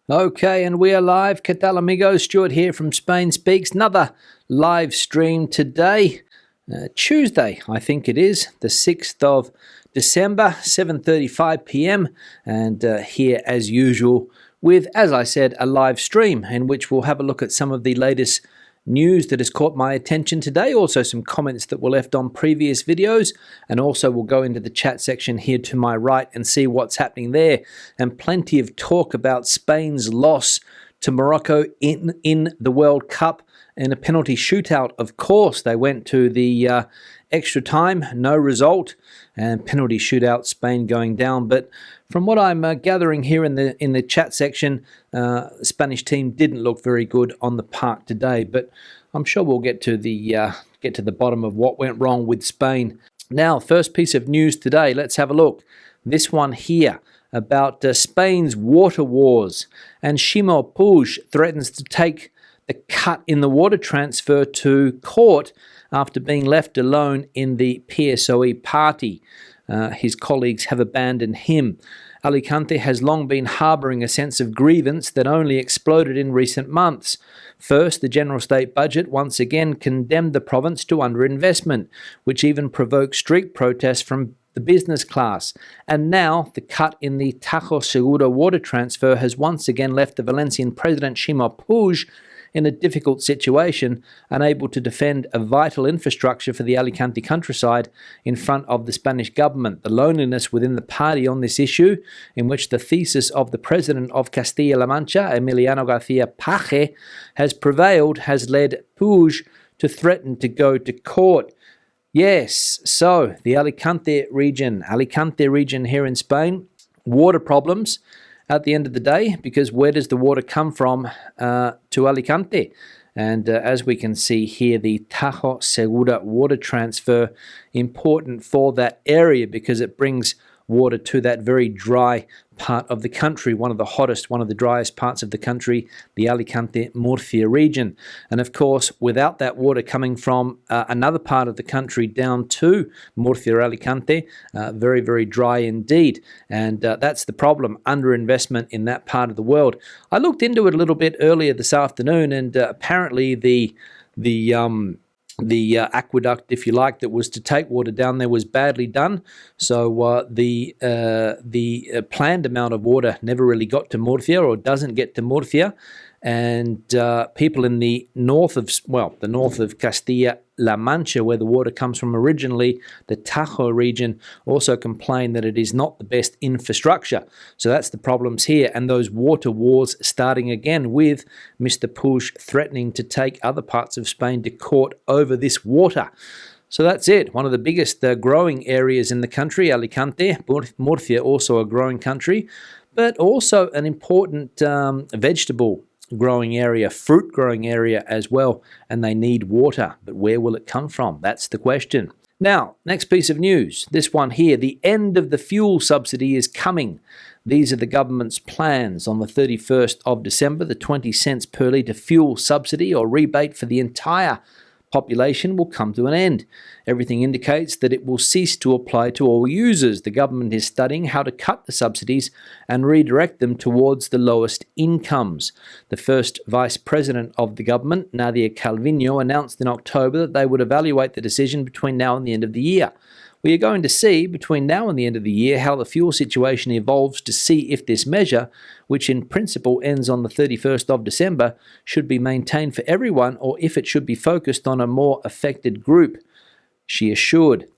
Okay, and we are live. ¿Qué tal, amigos? Stuart here from Spain Speaks. Another live stream today, Tuesday, I think it is, the 6th of December, 7:35 p.m. And here, as usual, with, as I said, a live stream in which we'll have a look at some of the latest news that has caught my attention today, also some comments that were left on previous videos, and also we'll go into the chat section here to my right and see what's happening there, and plenty of talk about Spain's loss to Morocco in the World Cup in a penalty shootout. Of course, they went to the extra time, no result, and penalty shootout, Spain going down. But from what I'm gathering here in the chat section, the Spanish team didn't look very good on the park today. But I'm sure we'll get to the bottom of what went wrong with Spain. Now, first piece of news today. Let's have a look. This one here about Spain's water wars, and Ximo Puig threatens to take the cut in the water transfer to court after being left alone in the PSOE party. His colleagues have abandoned him. Alicante has long been harbouring a sense of grievance that only exploded in recent months. First, the general state budget once again condemned the province to underinvestment, which even provoked street protests from the business class. And now, the cut in the Tajo Segura water transfer has once again left the Valencian president Ximo Puig in a difficult situation, unable to defend a vital infrastructure for the Alicante countryside in front of the Spanish government. The loneliness within the party on this issue, in which the thesis of the president of Castilla-La Mancha, Emiliano Garcia Paje, has prevailed, has led Puig to threaten to go to court. Yes, so the Alicante region here in Spain, water problems at the end of the day, because where does the water come from to Alicante? And as we can see here, the Tajo Segura water transfer, important for that area because it brings water to that very dry part of the country, one of the hottest, one of the driest parts of the country, the Alicante-Murcia region. And of course, without that water coming from another part of the country down to Murcia or Alicante, very, very dry indeed. And that's the problem, underinvestment in that part of the world. I looked into it a little bit earlier this afternoon, and apparently the aqueduct, if you like, that was to take water down there was badly done. So the planned amount of water never really got to Murcia, or doesn't get to Murcia. And people in the north of Castilla-La Mancha, where the water comes from originally, the Tajo region, also complain that it is not the best infrastructure. So that's the problems here, and those water wars starting again with Mr. Puig threatening to take other parts of Spain to court over this water. So that's it. One of the biggest growing areas in the country, Alicante, Murcia, also a growing country, but also an important vegetable growing area, fruit growing area as well, and they need water. But where will it come from? That's the question. Now, next piece of news, this one here, the end of the fuel subsidy is coming. These are the government's plans. On the 31st of December, the 20 cents per litre fuel subsidy or rebate for the entire population will come to an end. Everything indicates that it will cease to apply to all users. The government is studying how to cut the subsidies and redirect them towards the lowest incomes. The first vice president of the government, Nadia Calviño, announced in October that they would evaluate the decision between now and the end of the year. We are going to see between now and the end of the year how the fuel situation evolves to see if this measure, which in principle ends on the 31st of December, should be maintained for everyone or if it should be focused on a more affected group, she assured.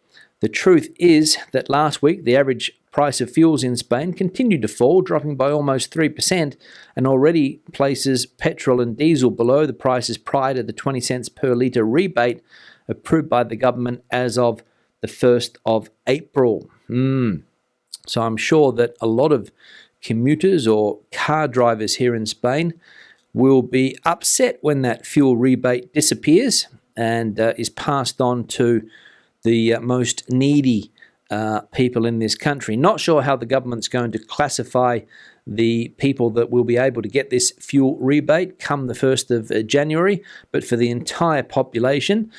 The truth is that last week the average price of fuels in Spain continued to fall, dropping by almost 3%, and already places petrol and diesel below the prices prior to the 20 cents per litre rebate approved by the government as of the 1st of April. So I'm sure that a lot of commuters or car drivers here in Spain will be upset when that fuel rebate disappears and is passed on to the most needy people in this country. Not sure how the government's going to classify the people that will be able to get this fuel rebate come the 1st of January, but for the entire population,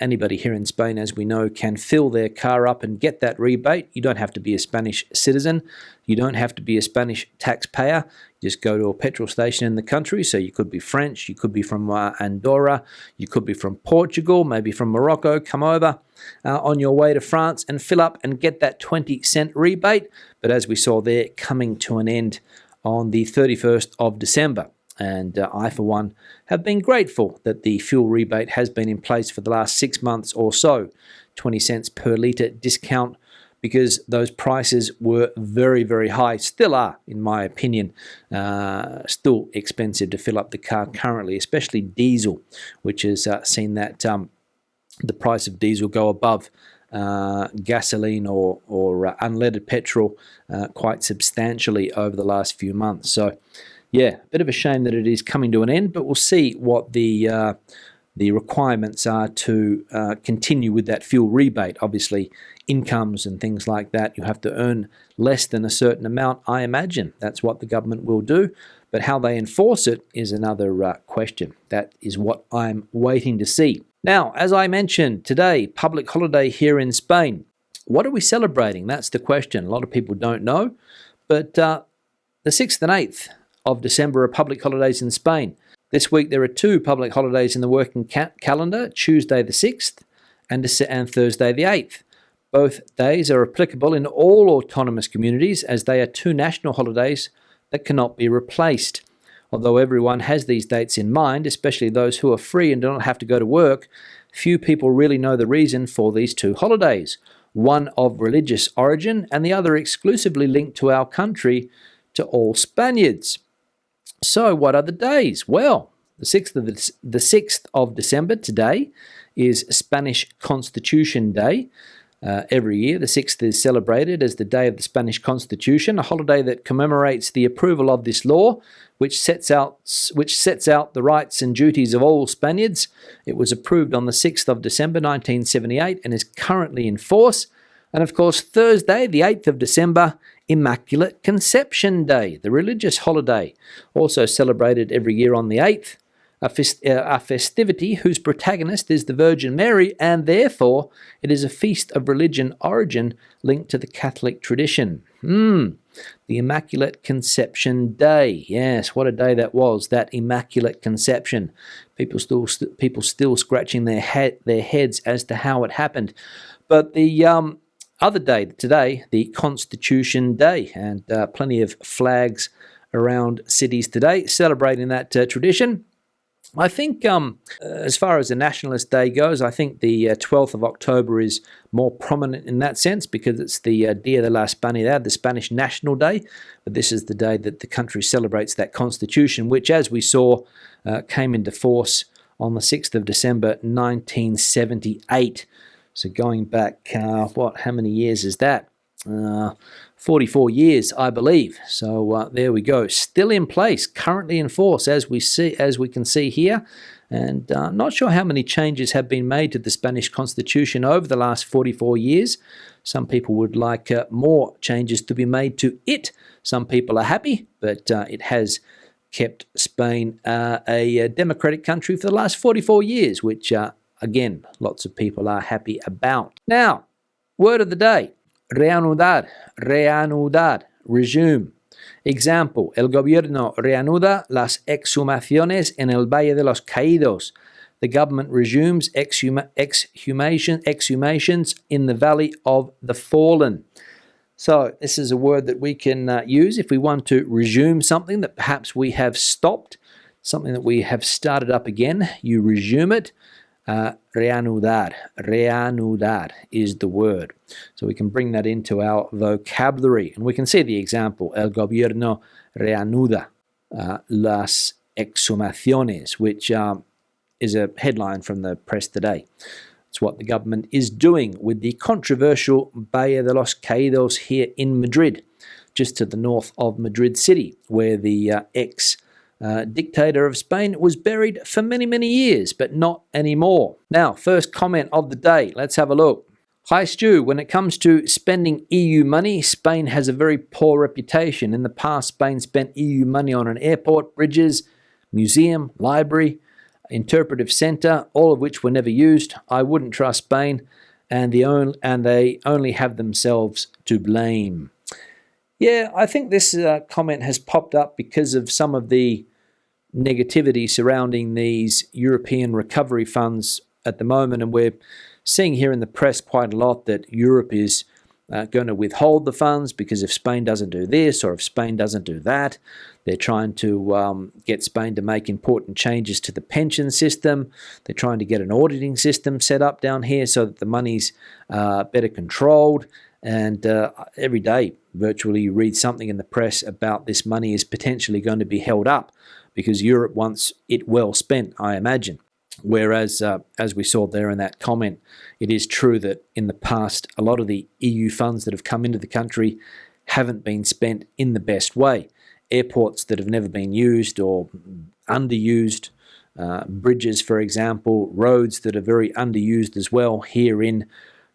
anybody here in Spain, as we know, can fill their car up and get that rebate. You don't have to be a Spanish citizen. You don't have to be a Spanish taxpayer. You just go to a petrol station in the country. So you could be French, you could be from Andorra, you could be from Portugal, maybe from Morocco. Come over on your way to France and fill up and get that 20-cent rebate. But as we saw there, coming to an end on the 31st of December. And I, for one, have been grateful that the fuel rebate has been in place for the last 6 months or so. 20 cents per litre discount, because those prices were very, very high. Still are, in my opinion, still expensive to fill up the car currently, especially diesel, which has seen that the price of diesel go above gasoline or unleaded petrol quite substantially over the last few months. So, yeah, a bit of a shame that it is coming to an end, but we'll see what the requirements are to continue with that fuel rebate. Obviously, incomes and things like that, you have to earn less than a certain amount, I imagine. That's what the government will do. But how they enforce it is another question. That is what I'm waiting to see. Now, as I mentioned, today, public holiday here in Spain. What are we celebrating? That's the question. A lot of people don't know. But the 6th and 8th of December are public holidays in Spain. This week there are 2 public holidays in the working calendar, Tuesday the 6th and Thursday the 8th. Both days are applicable in all autonomous communities, as they are 2 national holidays that cannot be replaced. Although everyone has these dates in mind, especially those who are free and do not have to go to work, few people really know the reason for these 2 holidays, one of religious origin and the other exclusively linked to our country, to all Spaniards. So what are the days? Well, the 6th of December today is Spanish Constitution Day. Every year, the 6th is celebrated as the day of the Spanish Constitution, a holiday that commemorates the approval of this law, which sets out the rights and duties of all Spaniards. It was approved on the 6th of December 1978 and is currently in force. And of course, Thursday, the 8th of December, Immaculate Conception Day, the religious holiday, also celebrated every year on the 8th, a festivity whose protagonist is the Virgin Mary, and therefore it is a feast of religion origin linked to the Catholic tradition. The Immaculate Conception Day. Yes, what a day that was, that Immaculate Conception. People still scratching their heads as to how it happened. But the other day today, the Constitution Day, and plenty of flags around cities today celebrating that tradition. I think as far as the Nationalist Day goes, I think the 12th of October is more prominent in that sense, because it's the Dia de la Hispanidad, the Spanish National Day. But this is the day that the country celebrates that constitution, which, as we saw, came into force on the 6th of December 1978. So going back, how many years is that? 44 years, I believe. So there we go. Still in place, currently in force, as we can see here. And not sure how many changes have been made to the Spanish Constitution over the last 44 years. Some people would like more changes to be made to it. Some people are happy, but it has kept Spain a democratic country for the last 44 years, which again, lots of people are happy about. Now, word of the day. Reanudar, resume. Example, el gobierno reanuda las exhumaciones en el Valle de los Caídos. The government resumes exhumations in the Valley of the Fallen. So this is a word that we can use if we want to resume something that perhaps we have stopped, something that we have started up again. You resume it. Reanudar is the word. So we can bring that into our vocabulary. And we can see the example, el gobierno reanuda las exhumaciones, which is a headline from the press today. It's what the government is doing with the controversial Valle de los Caídos here in Madrid, just to the north of Madrid city, where the dictator of Spain was buried for many, many years, but not anymore. Now, first comment of the day. Let's have a look. Hi, Stu. When it comes to spending EU money, Spain has a very poor reputation. In the past, Spain spent EU money on an airport, bridges, museum, library, interpretive centre, all of which were never used. I wouldn't trust Spain, and they only have themselves to blame. Yeah, I think this comment has popped up because of some of the negativity surrounding these European recovery funds at the moment, and we're seeing here in the press quite a lot that Europe is going to withhold the funds because if Spain doesn't do this or if Spain doesn't do that, they're trying to get Spain to make important changes to the pension system. They're trying to get an auditing system set up down here so that the money's better controlled. And every day, virtually, you read something in the press about this money is potentially going to be held up because Europe wants it well spent, I imagine. Whereas, as we saw there in that comment, it is true that in the past, a lot of the EU funds that have come into the country haven't been spent in the best way. Airports that have never been used or underused, bridges, for example, roads that are very underused as well. Here in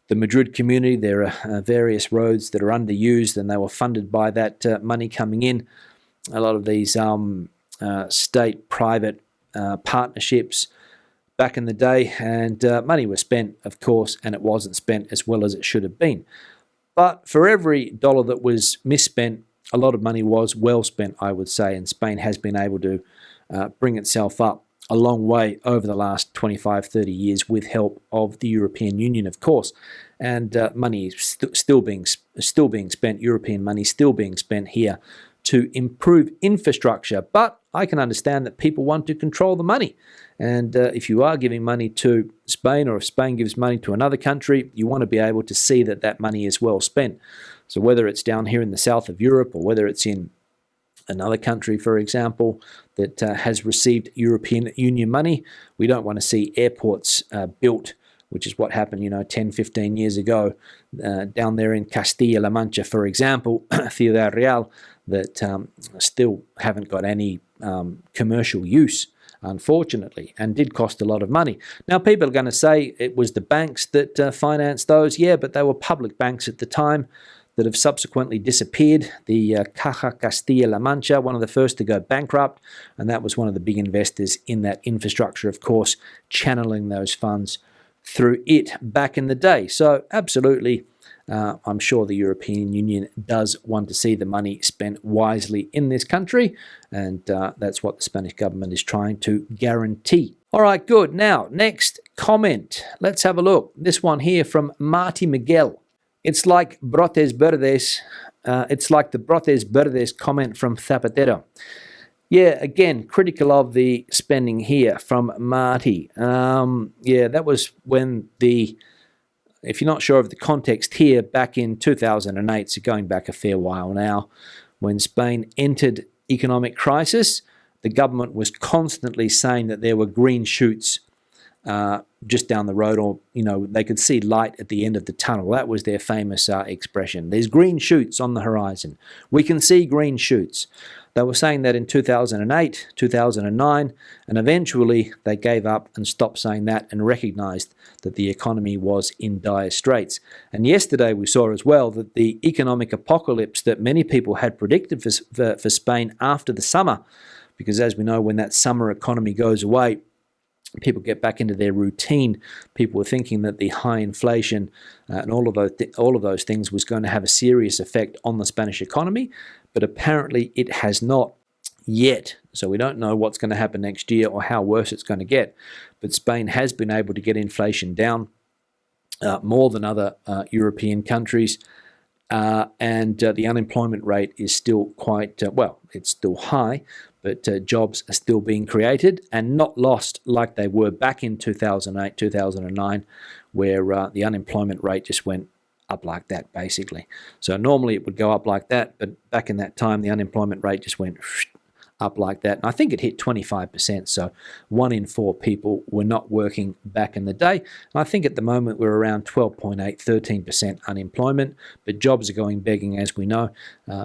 the Madrid community, there are various roads that are underused and they were funded by that money coming in. A lot of these state-private partnerships back in the day, and money was spent, of course, and it wasn't spent as well as it should have been. But for every dollar that was misspent, a lot of money was well spent, I would say, and Spain has been able to bring itself up a long way over the last 25, 30 years with help of the European Union, of course. And money is still being spent, European money still being spent here to improve infrastructure. But I can understand that people want to control the money. And if you are giving money to Spain, or if Spain gives money to another country, you want to be able to see that that money is well spent. So whether it's down here in the south of Europe or whether it's in another country, for example, that has received European Union money, we don't want to see airports built, which is what happened, 10, 15 years ago, down there in Castilla-La Mancha, for example, Ciudad Real, that still haven't got any commercial use, unfortunately, and did cost a lot of money. Now, people are going to say it was the banks that financed those. Yeah, but they were public banks at the time that have subsequently disappeared. The Caja Castilla-La Mancha, one of the first to go bankrupt, and that was one of the big investors in that infrastructure, of course, channeling those funds through it back in the day. So absolutely, I'm sure the European Union does want to see the money spent wisely in this country, and that's what the Spanish government is trying to guarantee. All right, good. Now, next comment. Let's have a look. This one here from Marty Miguel. It's like brotes verdes. It's like the brotes verdes comment from Zapatero. Yeah, again, critical of the spending here from Marty. Yeah, that was when if you're not sure of the context here, back in 2008, so going back a fair while now, when Spain entered economic crisis, the government was constantly saying that there were green shoots just down the road, or they could see light at the end of the tunnel. That was their famous expression. There's green shoots on the horizon. We can see green shoots. They were saying that in 2008, 2009, and eventually they gave up and stopped saying that and recognized that the economy was in dire straits. And yesterday we saw as well that the economic apocalypse that many people had predicted for Spain after the summer, because as we know, when that summer economy goes away, people get back into their routine. People were thinking that the high inflation and all of those things was going to have a serious effect on the Spanish economy, but apparently it has not yet. So we don't know what's going to happen next year or how worse it's going to get. But Spain has been able to get inflation down more than other European countries. And the unemployment rate is still quite, it's still high, but jobs are still being created and not lost like they were back in 2008, 2009, where the unemployment rate just went up like that, basically. So normally it would go up like that, but back in that time, the unemployment rate just went up like that. And I think it hit 25%. So 1 in 4 people were not working back in the day. And I think at the moment we're around 12.8, 13% unemployment. But jobs are going begging, as we know,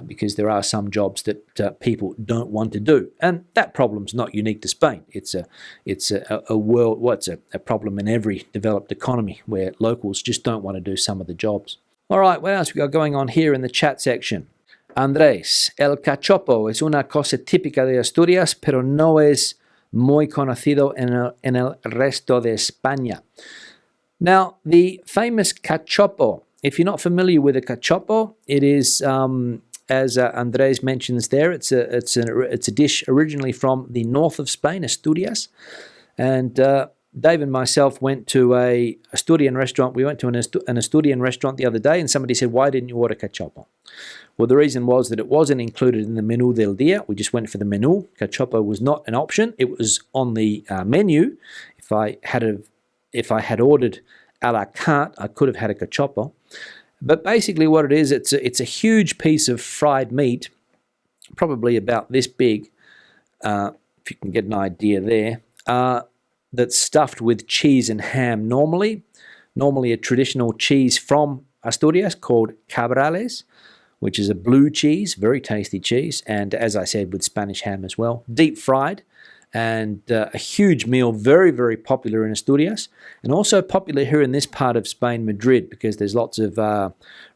because there are some jobs that people don't want to do. And that problem's not unique to Spain. It's a world, a problem in every developed economy where locals just don't want to do some of the jobs. All right, what else we got going on here in the chat section? Andrés, el cachopo es una cosa típica de Asturias, pero no es muy conocido en el resto de España. Now, the famous cachopo, if you're not familiar with a cachopo, it is as Andres mentions there. It's a dish originally from the north of Spain, Asturias, and Dave and myself went to a Asturian restaurant. We went to an Asturian restaurant the other day, and somebody said, "Why didn't you order cachopo?" Well, the reason was that it wasn't included in the menu del dia. We just went for the menu. Cachopo was not an option. It was on the menu. If I had ordered a la carte, I could have had a cachopo. But basically what it is, it's a huge piece of fried meat, probably about this big, if you can get an idea there, that's stuffed with cheese and ham normally a traditional cheese from Asturias called Cabrales, which is a blue cheese, very tasty cheese, and as I said, with Spanish ham as well, deep fried, and a huge meal, very, very popular in Asturias, and also popular here in this part of Spain, Madrid, because there's lots of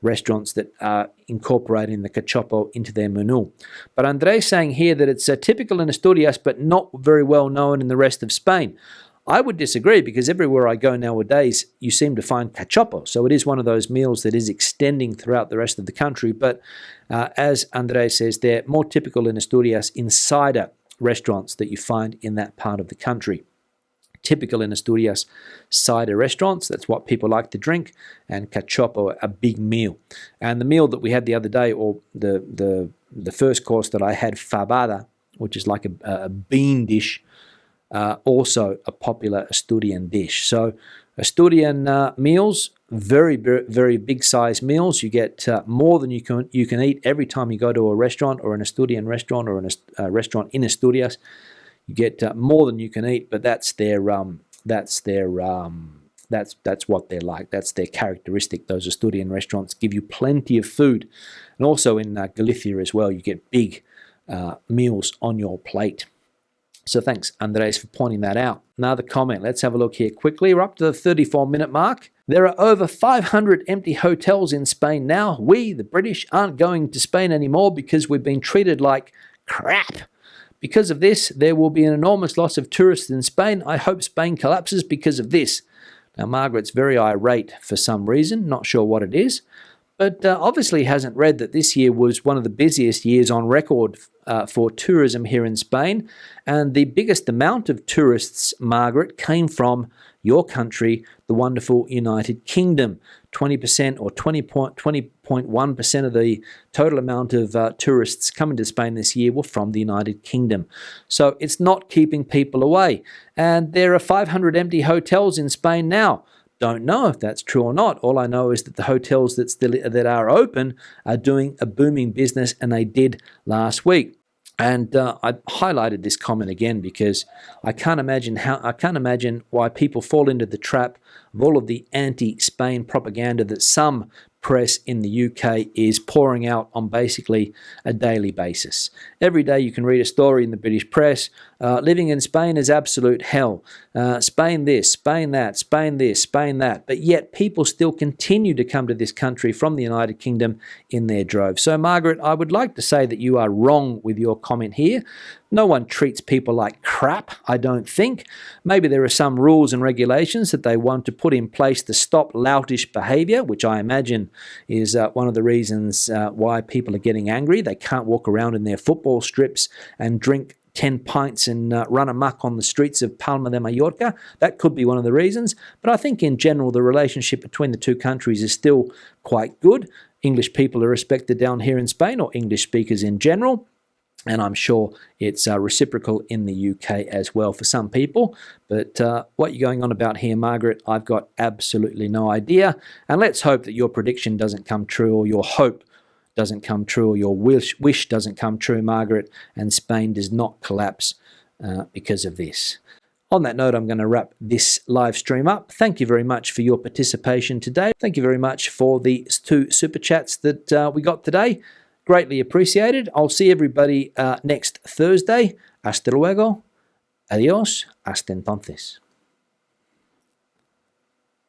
restaurants that are incorporating the cachopo into their menu. But Andres saying here that it's typical in Asturias, but not very well known in the rest of Spain. I would disagree, because everywhere I go nowadays, you seem to find cachopo. So it is one of those meals that is extending throughout the rest of the country. But as Andres says, they're more typical in Asturias, in cider restaurants that you find in that part of the country. Typical in Asturias, cider restaurants, that's what people like to drink, and cachopo, a big meal. And the meal that we had the other day, or the first course that I had, fabada, which is like a bean dish, also a popular Asturian dish. So Asturian meals, very, very big size meals. You get more than you can eat every time you go to a restaurant, or an Asturian restaurant, or a restaurant in Asturias. You get more than you can eat, but that's what they're like. That's their characteristic. Those Asturian restaurants give you plenty of food, and also in Galicia as well, you get big meals on your plate. So thanks, Andres, for pointing that out. Another comment. Let's have a look here quickly. We're up to the 34-minute mark. There are over 500 empty hotels in Spain now. We, the British, aren't going to Spain anymore because we've been treated like crap. Because of this, there will be an enormous loss of tourists in Spain. I hope Spain collapses because of this. Now, Margaret's very irate for some reason. Not sure what it is. But obviously hasn't read that this year was one of the busiest years on record for tourism here in Spain. And the biggest amount of tourists, Margaret, came from your country, the wonderful United Kingdom. 20% or 20.1% of the total amount of tourists coming to Spain this year were from the United Kingdom. So it's not keeping people away. And there are 500 empty hotels in Spain now. Don't know if that's true or not. All I know is that the hotels that are open are doing a booming business, and they did last week. And I highlighted this comment again because I can't imagine why people fall into the trap of all of the anti-Spain propaganda that some press in the UK is pouring out on basically a daily basis. Every day you can read a story in the British press. Living in Spain is absolute hell. Spain this, Spain that, Spain this, Spain that. But yet people still continue to come to this country from the United Kingdom in their droves. So Margaret, I would like to say that you are wrong with your comment here. No one treats people like crap, I don't think. Maybe there are some rules and regulations that they want to put in place to stop loutish behaviour, which I imagine is one of the reasons why people are getting angry. They can't walk around in their football strips and drink 10 pints and run amok on the streets of Palma de Mallorca. That could be one of the reasons. But I think in general the relationship between the two countries is still quite good. English people are respected down here in Spain, or English speakers in general. And I'm sure it's reciprocal in the UK as well for some people. But what you're going on about here, Margaret, I've got absolutely no idea. And let's hope that your prediction doesn't come true, or your hope doesn't come true, or your wish doesn't come true, Margaret, and Spain does not collapse because of this. On that note, I'm going to wrap this live stream up. Thank you very much for your participation today. Thank you very much for the 2 super chats that we got today. Greatly appreciated. I'll see everybody next Thursday. Hasta luego. Adiós. Hasta entonces.